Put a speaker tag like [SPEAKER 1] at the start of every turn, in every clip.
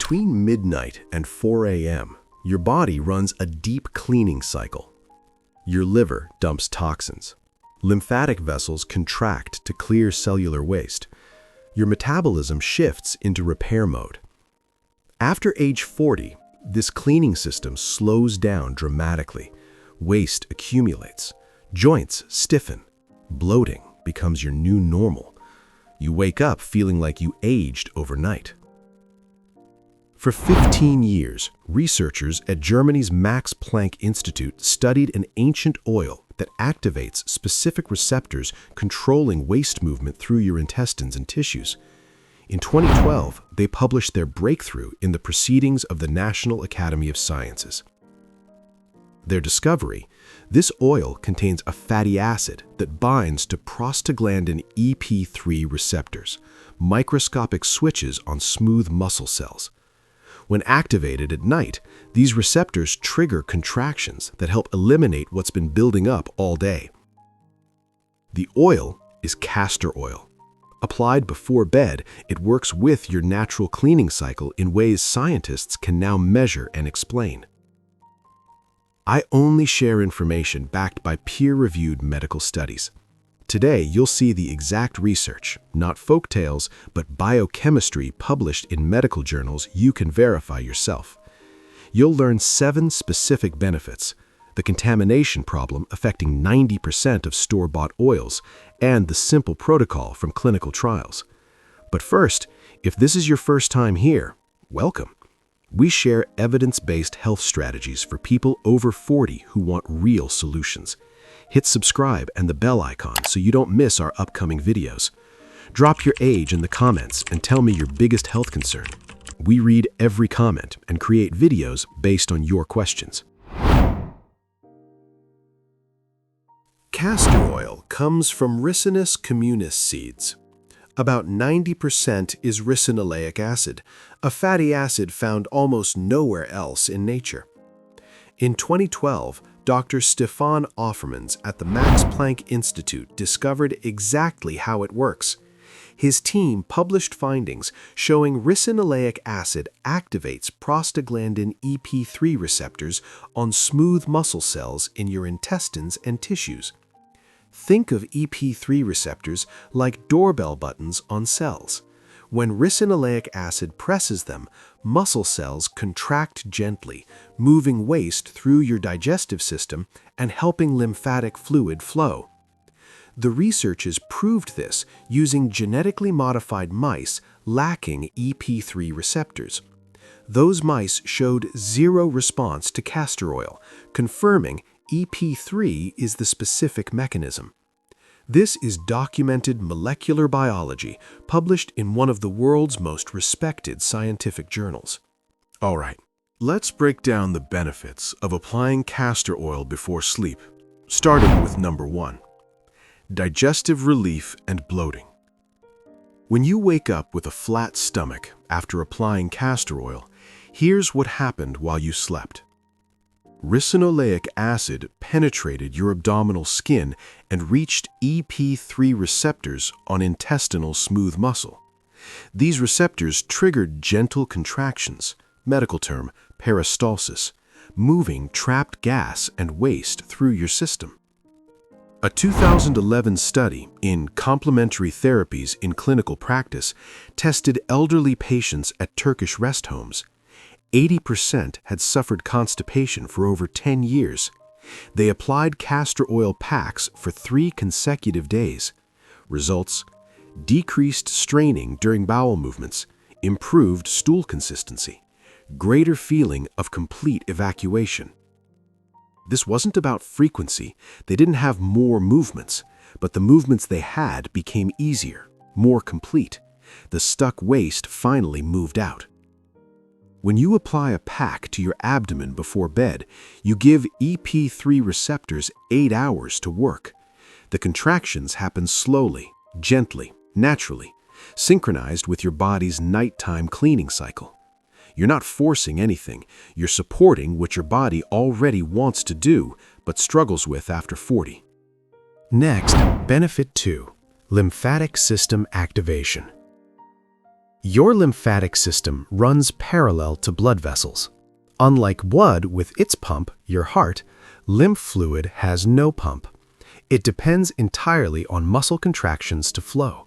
[SPEAKER 1] Between midnight and 4 a.m., your body runs a deep cleaning cycle. Your liver dumps toxins. Lymphatic vessels contract to clear cellular waste. Your metabolism shifts into repair mode. After age 40, this cleaning system slows down dramatically. Waste accumulates. Joints stiffen. Bloating becomes your new normal. You wake up feeling like you aged overnight. For 15 years, researchers at Germany's Max Planck Institute studied an ancient oil that activates specific receptors controlling waste movement through your intestines and tissues. In 2012, they published their breakthrough in the Proceedings of the National Academy of Sciences. Their discovery: this oil contains a fatty acid that binds to prostaglandin EP3 receptors, microscopic switches on smooth muscle cells. When activated at night, these receptors trigger contractions that help eliminate what's been building up all day. The oil is castor oil. Applied before bed, it works with your natural cleaning cycle in ways scientists can now measure and explain. I only share information backed by peer-reviewed medical studies. Today, you'll see the exact research, not folktales, but biochemistry published in medical journals you can verify yourself. You'll learn 7 specific benefits, the contamination problem affecting 90% of store-bought oils, and the simple protocol from clinical trials. But first, if this is your first time here, welcome. We share evidence-based health strategies for people over 40 who want real solutions. Hit subscribe and the bell icon so you don't miss our upcoming videos. Drop your age in the comments and tell me your biggest health concern. We read every comment and create videos based on your questions. Castor oil comes from Ricinus communis seeds. About 90% is ricinoleic acid, a fatty acid found almost nowhere else in nature. In 2012, Dr. Stefan Offermans at the Max Planck Institute discovered exactly how it works. His team published findings showing ricinoleic acid activates prostaglandin EP3 receptors on smooth muscle cells in your intestines and tissues. Think of EP3 receptors like doorbell buttons on cells. When ricinoleic acid presses them, muscle cells contract gently, moving waste through your digestive system and helping lymphatic fluid flow. The researchers proved this using genetically modified mice lacking EP3 receptors. Those mice showed zero response to castor oil, confirming EP3 is the specific mechanism. This is documented molecular biology published in one of the world's most respected scientific journals. All right, let's break down the benefits of applying castor oil before sleep, starting with number 1, digestive relief and bloating. When you wake up with a flat stomach after applying castor oil, here's what happened while you slept. Ricinoleic acid penetrated your abdominal skin and reached EP3 receptors on intestinal smooth muscle. These receptors triggered gentle contractions, medical term peristalsis, moving trapped gas and waste through your system. A 2011 study in Complementary Therapies in Clinical Practice tested elderly patients at Turkish rest homes. 80% had suffered constipation for over 10 years. They applied castor oil packs for 3 consecutive days. Results: decreased straining during bowel movements, improved stool consistency, greater feeling of complete evacuation. This wasn't about frequency. They didn't have more movements, but the movements they had became easier, more complete. The stuck waste finally moved out. When you apply a pack to your abdomen before bed, you give EP3 receptors 8 hours to work. The contractions happen slowly, gently, naturally, synchronized with your body's nighttime cleaning cycle. You're not forcing anything. You're supporting what your body already wants to do, but struggles with after 40. Next, benefit 2, lymphatic system activation. Your lymphatic system runs parallel to blood vessels. Unlike blood with its pump, your heart, lymph fluid has no pump. It depends entirely on muscle contractions to flow.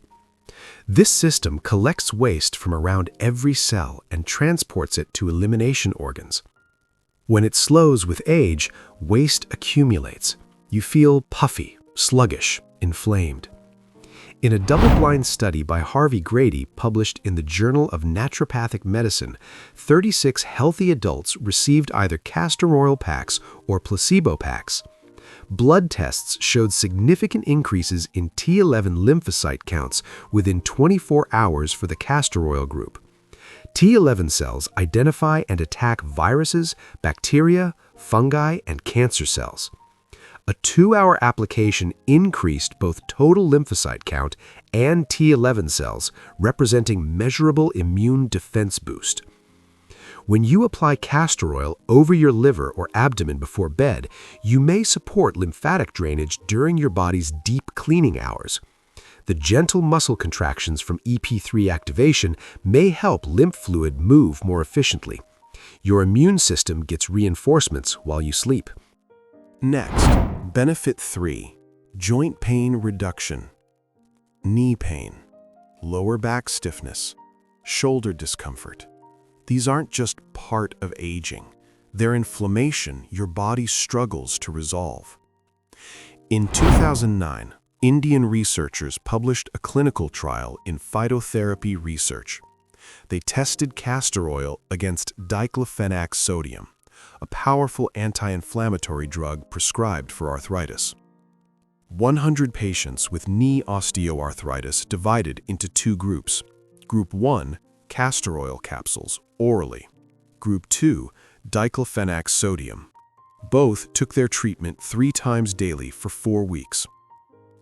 [SPEAKER 1] This system collects waste from around every cell and transports it to elimination organs. When it slows with age, waste accumulates. You feel puffy, sluggish, inflamed. In a double-blind study by Harvey Grady published in the Journal of Naturopathic Medicine, 36 healthy adults received either castor oil packs or placebo packs. Blood tests showed significant increases in T11 lymphocyte counts within 24 hours for the castor oil group. T11 cells identify and attack viruses, bacteria, fungi, and cancer cells. A 2-hour application increased both total lymphocyte count and T11 cells, representing measurable immune defense boost. When you apply castor oil over your liver or abdomen before bed, you may support lymphatic drainage during your body's deep cleaning hours. The gentle muscle contractions from EP3 activation may help lymph fluid move more efficiently. Your immune system gets reinforcements while you sleep. Next, Benefit 3. Joint pain reduction. Knee pain, lower back stiffness, shoulder discomfort. These aren't just part of aging. They're inflammation your body struggles to resolve. In 2009, Indian researchers published a clinical trial in phytotherapy research. They tested castor oil against diclofenac sodium, a powerful anti-inflammatory drug prescribed for arthritis. 100 patients with knee osteoarthritis divided into 2 groups. Group 1, castor oil capsules, orally. Group 2, diclofenac sodium. Both took their treatment 3 times daily for 4 weeks.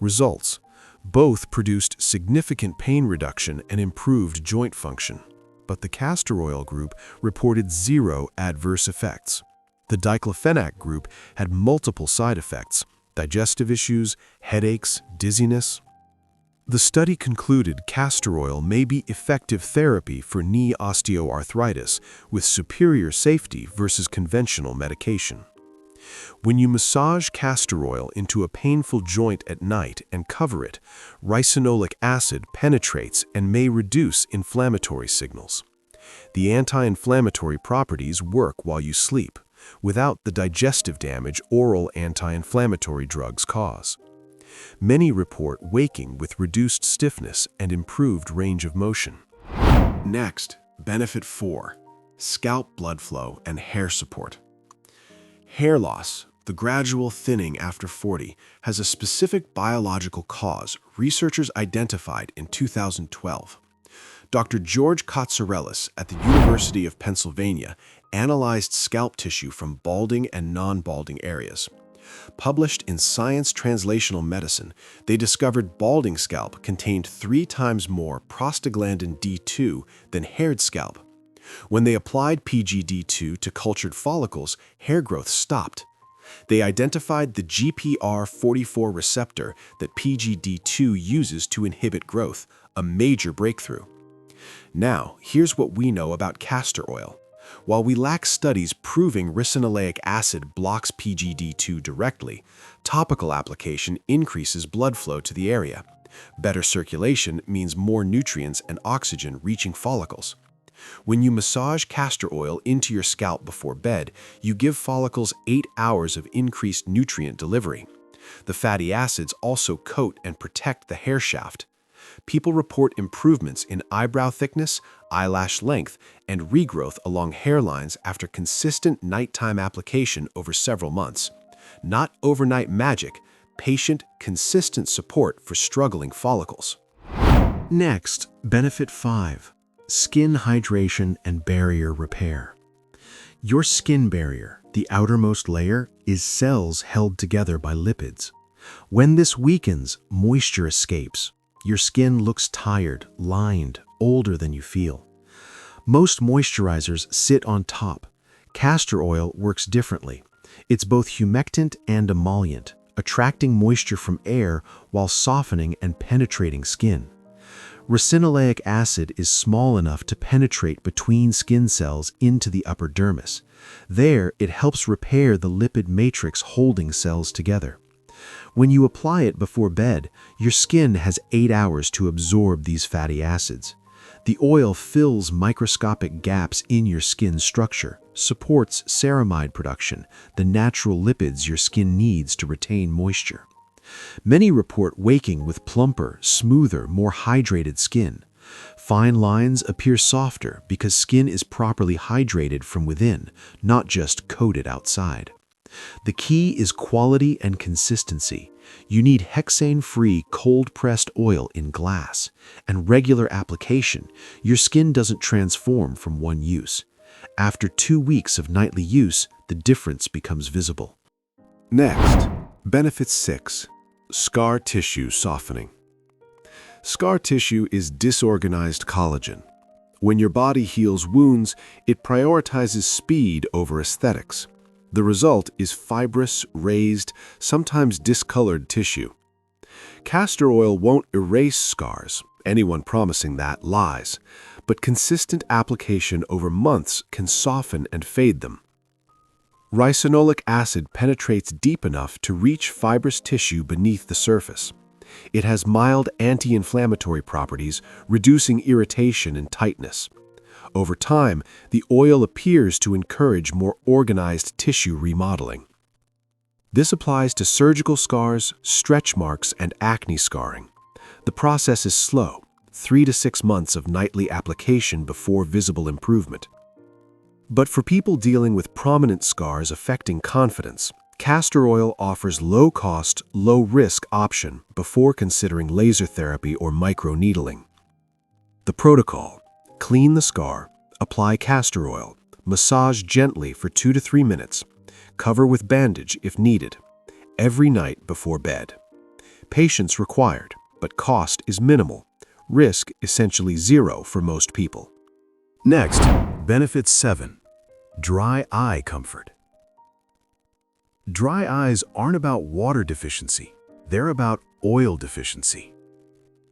[SPEAKER 1] Results: both produced significant pain reduction and improved joint function. But the castor oil group reported 0 adverse effects. The diclofenac group had multiple side effects: digestive issues, headaches, dizziness. The study concluded castor oil may be effective therapy for knee osteoarthritis with superior safety versus conventional medication. When you massage castor oil into a painful joint at night and cover it, ricinoleic acid penetrates and may reduce inflammatory signals. The anti-inflammatory properties work while you sleep, without the digestive damage oral anti-inflammatory drugs cause. Many report waking with reduced stiffness and improved range of motion. Next, Benefit 4. Scalp blood flow and hair support. Hair loss, the gradual thinning after 40, has a specific biological cause researchers identified in 2012. Dr. George Katsarelis at the University of Pennsylvania analyzed scalp tissue from balding and non-balding areas. Published in Science Translational Medicine, they discovered balding scalp contained 3 times more prostaglandin D2 than haired scalp. When they applied PGD2 to cultured follicles, hair growth stopped. They identified the GPR44 receptor that PGD2 uses to inhibit growth, a major breakthrough. Now, here's what we know about castor oil. While we lack studies proving ricinoleic acid blocks PGD2 directly, topical application increases blood flow to the area. Better circulation means more nutrients and oxygen reaching follicles. When you massage castor oil into your scalp before bed, you give follicles 8 hours of increased nutrient delivery. The fatty acids also coat and protect the hair shaft. People report improvements in eyebrow thickness, eyelash length, and regrowth along hairlines after consistent nighttime application over several months. Not overnight magic, patient, consistent support for struggling follicles. Next, Benefit 5. Skin hydration and barrier repair. Your skin barrier, the outermost layer, is cells held together by lipids. When this weakens, moisture escapes. Your skin looks tired, lined, older than you feel. Most moisturizers sit on top. Castor oil works differently. It's both humectant and emollient, attracting moisture from air while softening and penetrating skin. Ricinoleic acid is small enough to penetrate between skin cells into the upper dermis. There, it helps repair the lipid matrix holding cells together. When you apply it before bed, your skin has 8 hours to absorb these fatty acids. The oil fills microscopic gaps in your skin structure, supports ceramide production, the natural lipids your skin needs to retain moisture. Many report waking with plumper, smoother, more hydrated skin. Fine lines appear softer because skin is properly hydrated from within, not just coated outside. The key is quality and consistency. You need hexane-free cold-pressed oil in glass, and regular application. Your skin doesn't transform from one use. After 2 weeks of nightly use, the difference becomes visible. Next, Benefit 6. Scar tissue softening. Scar tissue is disorganized collagen. When your body heals wounds, it prioritizes speed over aesthetics. The result is fibrous, raised, sometimes discolored tissue. Castor oil won't erase scars. Anyone promising that lies. But consistent application over months can soften and fade them. Ricinoleic acid penetrates deep enough to reach fibrous tissue beneath the surface. It has mild anti-inflammatory properties, reducing irritation and tightness. Over time, the oil appears to encourage more organized tissue remodeling. This applies to surgical scars, stretch marks, and acne scarring. The process is slow, 3 to 6 months of nightly application before visible improvement. But for people dealing with prominent scars affecting confidence, castor oil offers low-cost, low-risk option before considering laser therapy or microneedling. The protocol: clean the scar, apply castor oil, massage gently for 2 to 3 minutes, cover with bandage if needed, every night before bed. Patience required, but cost is minimal. Risk essentially zero for most people. Next, Benefit 7. Dry eye comfort. Dry eyes aren't about water deficiency. They're about oil deficiency.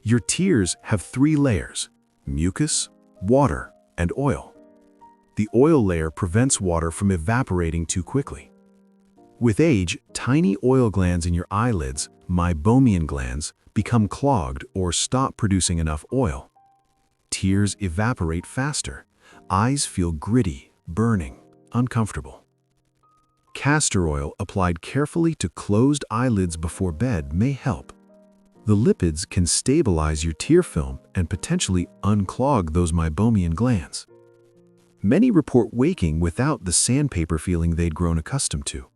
[SPEAKER 1] Your tears have 3 layers: mucus, water, and oil. The oil layer prevents water from evaporating too quickly. With age, tiny oil glands in your eyelids, meibomian glands, become clogged or stop producing enough oil. Tears evaporate faster. Eyes feel gritty, burning, uncomfortable. Castor oil applied carefully to closed eyelids before bed may help. The lipids can stabilize your tear film and potentially unclog those meibomian glands. Many report waking without the sandpaper feeling they'd grown accustomed to.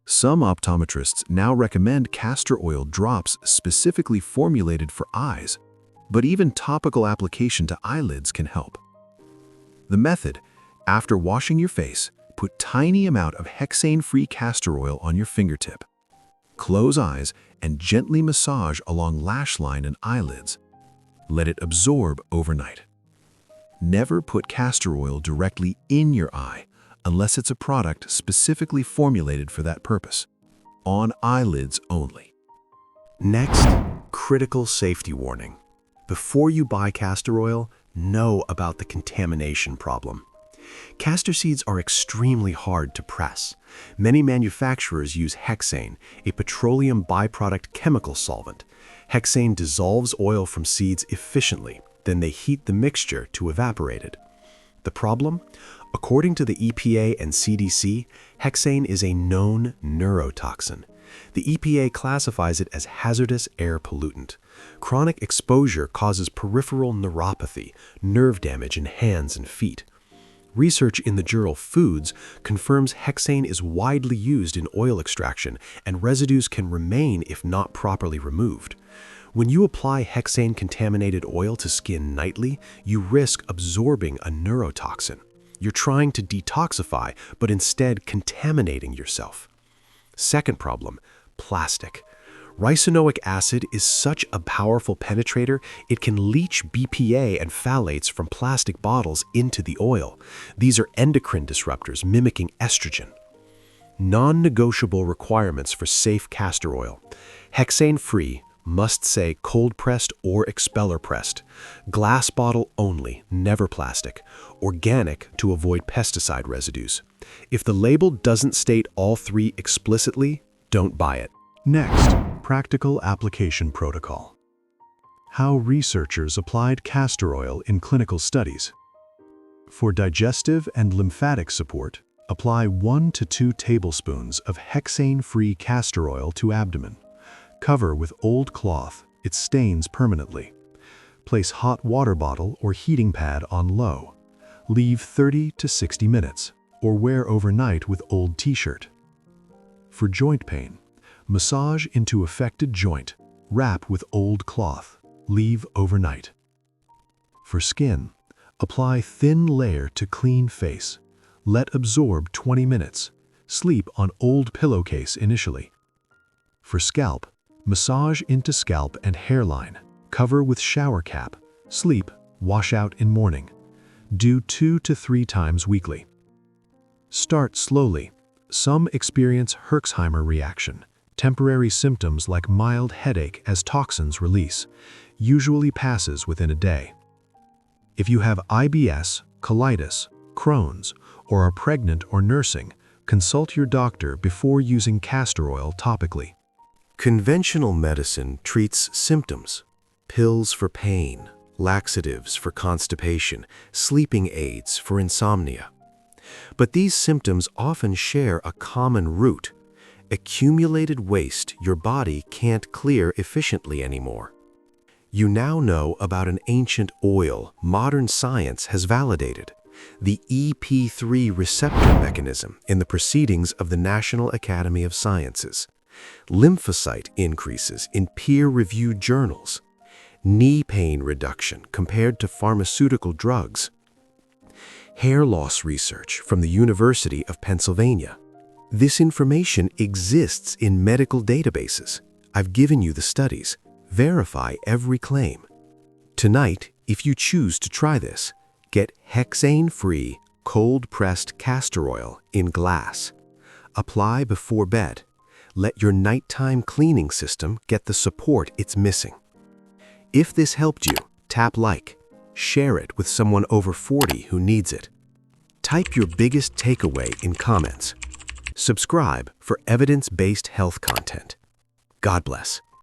[SPEAKER 1] Some optometrists now recommend castor oil drops specifically formulated for eyes, but even topical application to eyelids can help. The method: after washing your face, put tiny amount of hexane-free castor oil on your fingertip. Close eyes and gently massage along lash line and eyelids. Let it absorb overnight. Never put castor oil directly in your eye unless it's a product specifically formulated for that purpose. On eyelids only. Next, critical safety warning. Before you buy castor oil, know about the contamination problem. Castor seeds are extremely hard to press. Many manufacturers use hexane, a petroleum byproduct chemical solvent. Hexane dissolves oil from seeds efficiently, then they heat the mixture to evaporate it. The problem? According to the EPA and CDC, hexane is a known neurotoxin. The EPA classifies it as hazardous air pollutant. Chronic exposure causes peripheral neuropathy, nerve damage in hands and feet. Research in the journal Foods confirms hexane is widely used in oil extraction, and residues can remain if not properly removed. When you apply hexane-contaminated oil to skin nightly, you risk absorbing a neurotoxin. You're trying to detoxify, but instead contaminating yourself. Second problem: plastic. Ricinoleic acid is such a powerful penetrator, it can leach BPA and phthalates from plastic bottles into the oil. These are endocrine disruptors mimicking estrogen. Non-negotiable requirements for safe castor oil: hexane-free, Must say cold-pressed or expeller-pressed. Glass bottle only, never plastic. Organic to avoid pesticide residues. If the label doesn't state all three explicitly, don't buy it.
[SPEAKER 2] Next, practical application protocol. How researchers applied castor oil in clinical studies. For digestive and lymphatic support, apply 1 to 2 tablespoons of hexane-free castor oil to abdomen. Cover with old cloth, it stains permanently. Place hot water bottle or heating pad on low. Leave 30 to 60 minutes, or wear overnight with old t-shirt. For joint pain, massage into affected joint, wrap with old cloth, leave overnight. For skin, apply thin layer to clean face. Let absorb 20 minutes. Sleep on old pillowcase initially. For scalp, massage into scalp and hairline. Cover with shower cap. Sleep, wash out in morning. Do 2 to 3 times weekly. Start slowly. Some experience Herxheimer reaction, temporary symptoms like mild headache as toxins release, usually passes within a day. If you have IBS, colitis, Crohn's, or are pregnant or nursing, consult your doctor before using castor oil topically.
[SPEAKER 1] Conventional medicine treats symptoms. Pills for pain, laxatives for constipation, sleeping aids for insomnia. But these symptoms often share a common root: accumulated waste your body can't clear efficiently anymore. You now know about an ancient oil modern science has validated: the EP3 receptor mechanism in the proceedings of the National Academy of Sciences. Lymphocyte increases in peer-reviewed journals. Knee pain reduction compared to pharmaceutical drugs. Hair loss research from the University of Pennsylvania. This information exists in medical databases. I've given you the studies. Verify every claim. Tonight, if you choose to try this, get hexane-free, cold-pressed castor oil in glass. Apply before bed. Let your nighttime cleaning system get the support it's missing. If this helped you, tap like. Share it with someone over 40 who needs it. Type your biggest takeaway in comments. Subscribe for evidence-based health content. God bless.